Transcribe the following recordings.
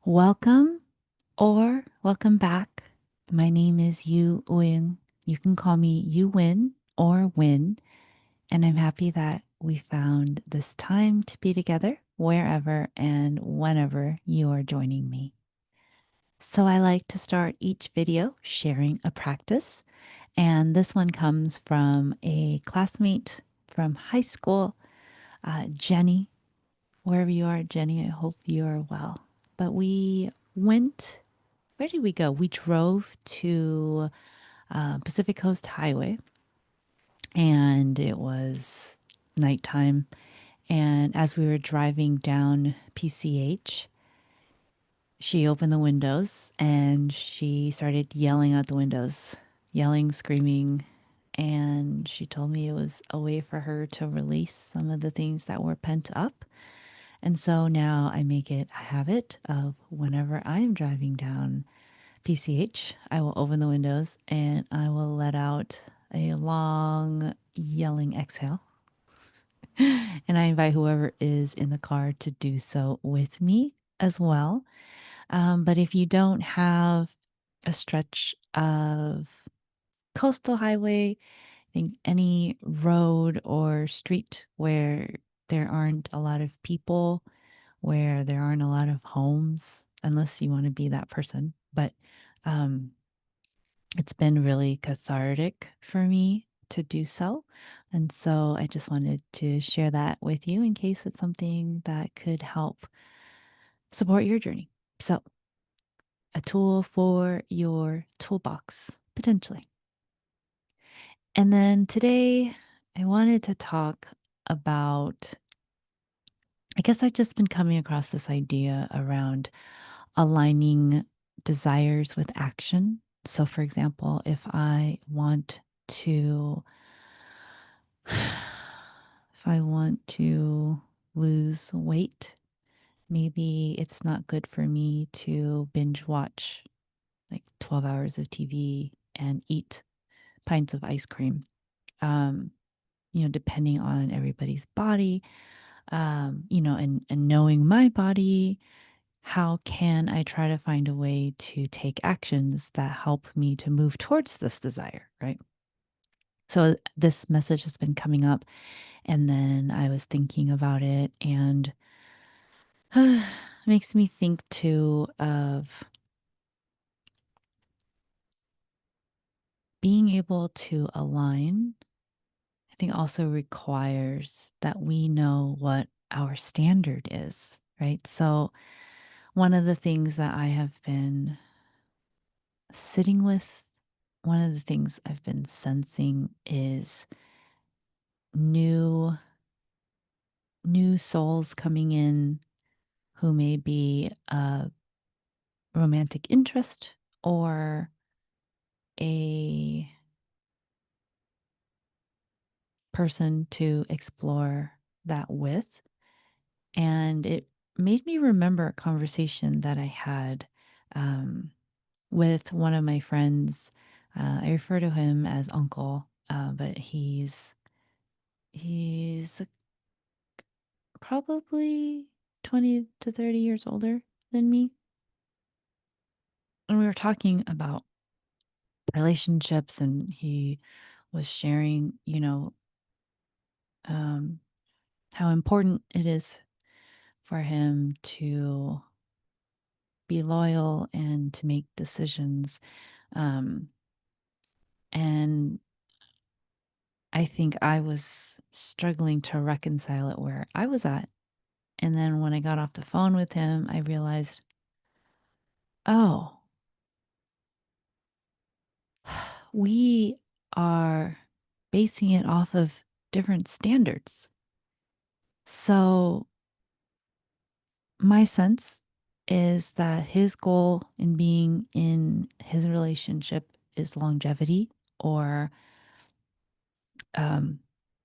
Welcome or welcome back. My name is Yu Uying. You can call me Yu Win or Win, and I'm happy that we found this time to be together wherever and whenever you are joining me. So I like to start each video sharing a practice, and this one comes from a classmate from high school, Jenny. Wherever you are, Jenny, I hope you are well. But we went where did we go? We drove to Pacific Coast Highway and it was nighttime. And as we were driving down PCH, she opened the windows and she started yelling out the windows, yelling, screaming. And she told me it was a way for her to release some of the things that were pent up. And so now I make it a habit of whenever I am driving down PCH, I will open the windows and I will let out a long yelling exhale. And I invite whoever is in the car to do so with me as well. But if you don't have a stretch of coastal highway, I think any road or street where there aren't a lot of people, where there aren't a lot of homes, unless you want to be that person. But um, it's been really cathartic for me to do so. And so I just wanted to share that with you in case it's something that could help support your journey. So, a tool for your toolbox, potentially. And then today, I wanted to talk about, I guess I've just been coming across this idea around aligning desires with action. So, for example, if I want to if I want to lose weight, maybe it's not good for me to binge watch like 12 hours of TV and eat pints of ice cream. Um, depending on everybody's body, and knowing my body, how can I try to find a way to take actions that help me to move towards this desire, right? So this message has been coming up. And then I was thinking about it, and it makes me think too of being able to align. I think also requires that we know what our standard is, right? So, one of the things that I have been sitting with, one of the things I've been sensing is new new souls coming in who may be a romantic interest or a person to explore that with. And it made me remember a conversation that I had um, with one of my friends. I refer to him as Uncle, but he's probably 20 to 30 years older than me. And we were talking about relationships, and he was sharing, um, how important it is for him to be loyal and to make decisions. Um, and I think I was struggling to reconcile it where I was at. And then when I got off the phone with him, I realized, oh, we are basing it off of different standards. So my sense is that his goal in being in his relationship is longevity or um,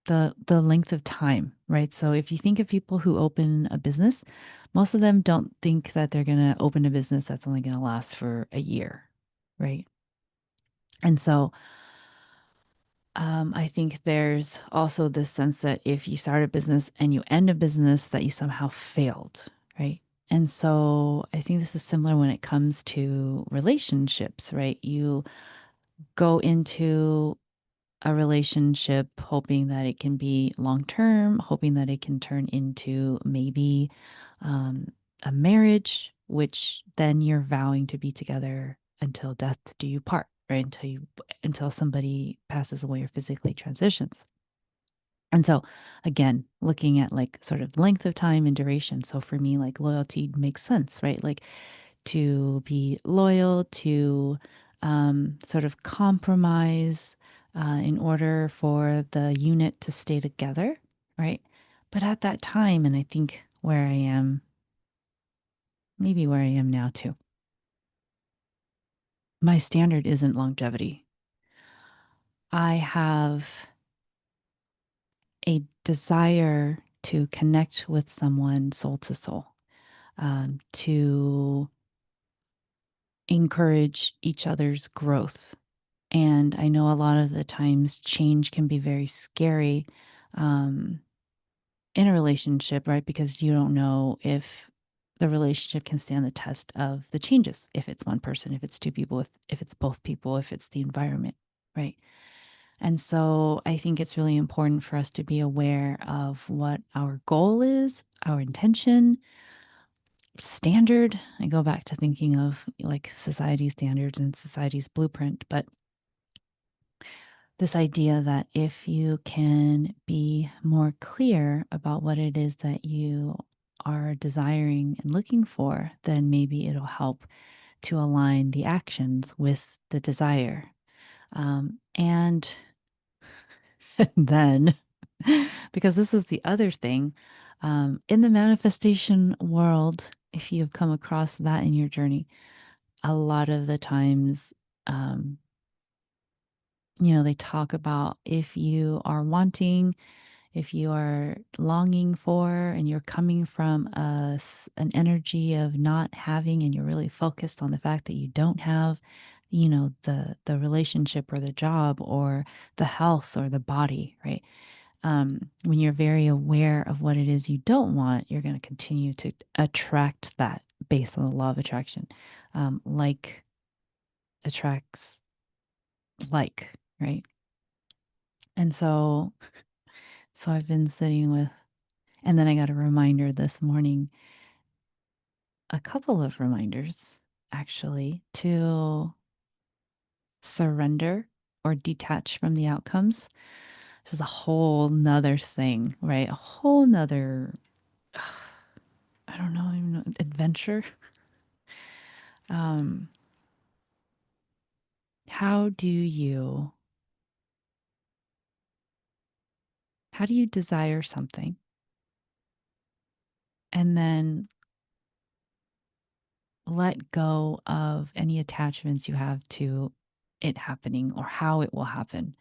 the length of time, right? So if you think of people who open a business, most of them don't think that they're going to open a business that's only going to last for a year, right? And so I think there's also this sense that if you start a business and you end a business, that you somehow failed, right? And so I think this is similar when it comes to relationships, right? You go into a relationship hoping that it can be long term, hoping that it can turn into maybe um, a marriage, which then you're vowing to be together until death do you part, right? Until somebody passes away or physically transitions. And so, again, looking at like sort of length of time and duration. So for me, like loyalty makes sense, right? Like to be loyal, to sort of compromise in order for the unit to stay together, right? But at that time, and I think where I am, maybe where I am now too, my standard isn't longevity. I have a desire to connect with someone soul to soul, to encourage each other's growth. And I know a lot of the times change can be very scary um, in a relationship, right? Because you don't know if the relationship can stand the test of the changes. If it's one person, if it's two people, if it's both people, if it's the environment, right? And so I think it's really important for us to be aware of what our goal is, our intention, standard. I go back to thinking of like society standards and society's blueprint, but this idea that if you can be more clear about what it is that you are desiring and looking for, then maybe it'll help to align the actions with the desire. And then, because this is the other thing, in the manifestation world, if you've come across that in your journey, a lot of the times, um, they talk about if you are wanting, if you are longing for, and you're coming from an energy of not having, and you're really focused on the fact that you don't have, the relationship or the job or the health or the body, right? When you're very aware of what it is you don't want, you're going to continue to attract that based on the law of attraction. Like attracts like, right? And so I've been sitting with, and then I got a reminder this morning, a couple of reminders actually, to surrender or detach from the outcomes. This is a whole nother thing, right? A whole nother, I don't know, even know, adventure. Um, how do you, how do you desire something and then let go of any attachments you have to it happening or how it will happen,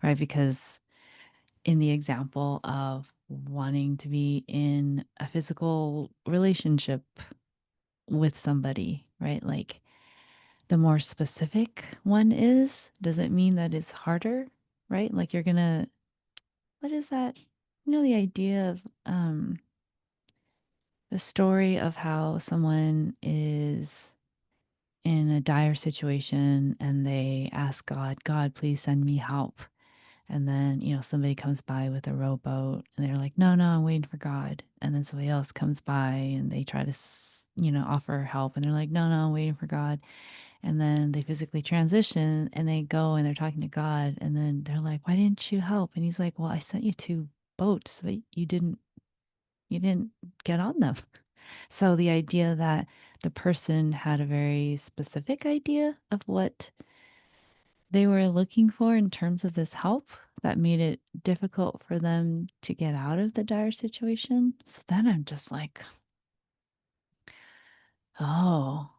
right? Because in the example of wanting to be in a physical relationship with somebody, right? Like the more specific one is, does it mean that it's harder, right? Like you're gonna, what is that? The idea of the story of how someone is in a dire situation and they ask God, God, please send me help. And then, somebody comes by with a rowboat and they're like, no, no, I'm waiting for God. And then somebody else comes by and they try to, offer help. And they're like, no, no, I'm waiting for God. And then they physically transition and they go and they're talking to God. And then they're like, why didn't you help? And he's like, well, I sent you two boats, but you didn't get on them. So the idea that the person had a very specific idea of what they were looking for in terms of this help that made it difficult for them to get out of the dire situation. So then I'm just like, oh,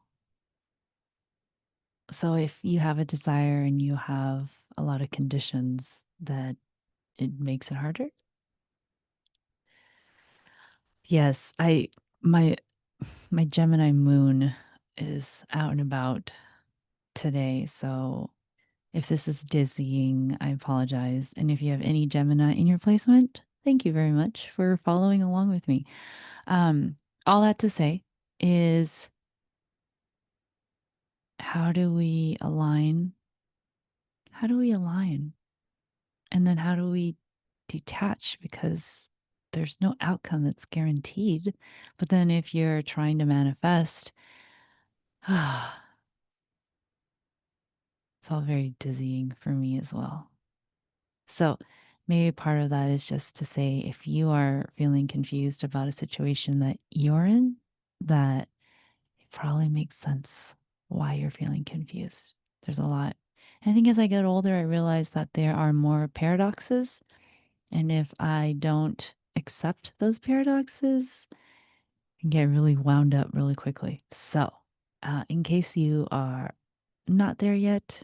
so if you have a desire and you have a lot of conditions that it makes it harder. Yes, my my Gemini moon is out and about today, so if this is dizzying, I apologize. And if you have any Gemini in your placement, thank you very much for following along with me. Um, all that to say is, how do we align? How do we align? And then how do we detach? Because there's no outcome that's guaranteed. But then if you're trying to manifest, it's all very dizzying for me as well. So maybe part of that is just to say, if you are feeling confused about a situation that you're in, that it probably makes sense why you're feeling confused. There's a lot. I think as I get older, I realize that there are more paradoxes. And if I don't accept those paradoxes, I can get really wound up really quickly. So, in case you are not there yet,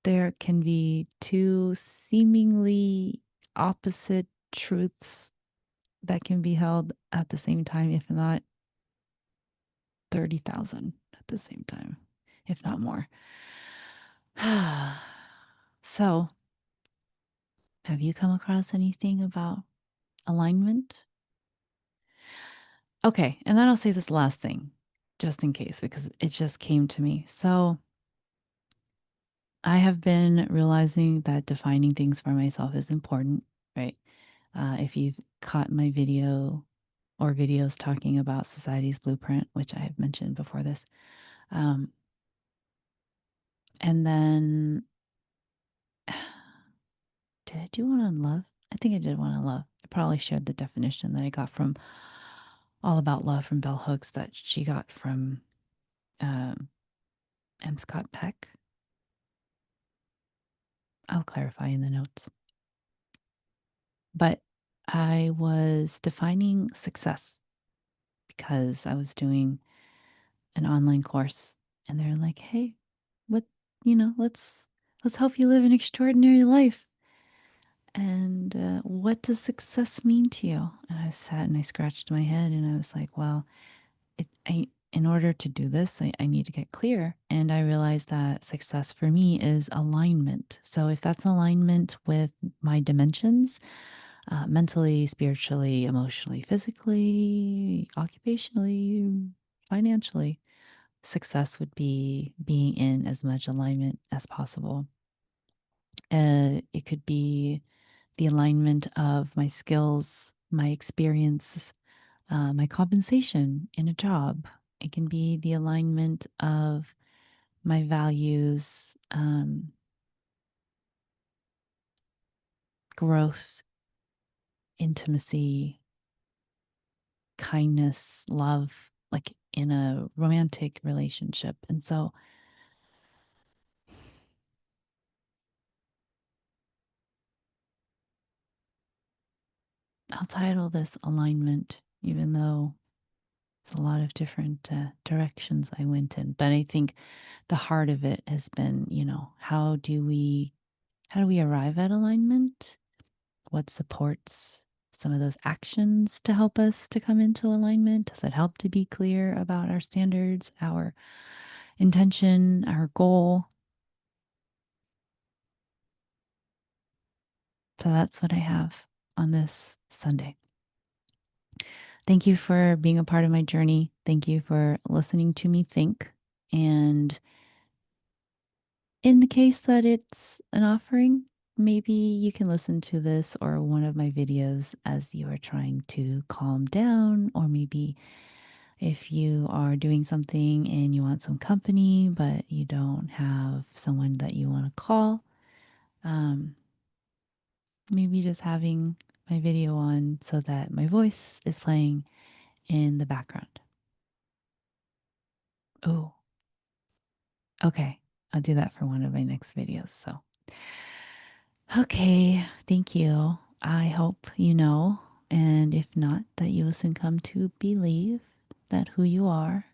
there can be two seemingly opposite truths that can be held at the same time, if not 30,000 at the same time, if not more. So, have you come across anything about alignment? Okay, and then I'll say this last thing, just in case, because it just came to me. So, I have been realizing that defining things for myself is important, right? If you've caught my video or videos talking about society's blueprint, which I have mentioned before this, um, and then did I do one on love? I think I did one on love. I probably shared the definition that I got from All About Love from Bell Hooks that she got from um, M. Scott Peck. I'll clarify in the notes. But I was defining success because I was doing an online course and they're like, "Hey, what, let's help you live an extraordinary life." And what does success mean to you? And I sat and I scratched my head and I was like, well, in order to do this, I need to get clear. And I realized that success for me is alignment. So if that's alignment with my dimensions, mentally, spiritually, emotionally, physically, occupationally, financially, success would be being in as much alignment as possible. It could be the alignment of my skills, my experiences, my compensation in a job. It can be the alignment of my values, growth, intimacy, kindness, love, like in a romantic relationship. And so I'll title this alignment, even though it's a lot of different directions I went in. But I think the heart of it has been, how do we arrive at alignment? What supports some of those actions to help us to come into alignment? Does it help to be clear about our standards, our intention, our goal? So that's what I have on this Sunday. Thank you for being a part of my journey. Thank you for listening to me think. And in the case that it's an offering, maybe you can listen to this or one of my videos as you are trying to calm down, or maybe if you are doing something and you want some company, but you don't have someone that you want to call, um, maybe just having my video on so that my voice is playing in the background. Oh, okay. I'll do that for one of my next videos. So, okay. Thank you. I hope you know, and if not, that you listen, come to believe that who you are,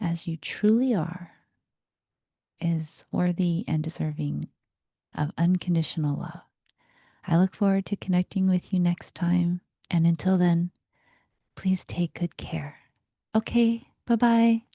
as you truly are, is worthy and deserving of unconditional love. I look forward to connecting with you next time. And until then, please take good care. Okay, bye bye.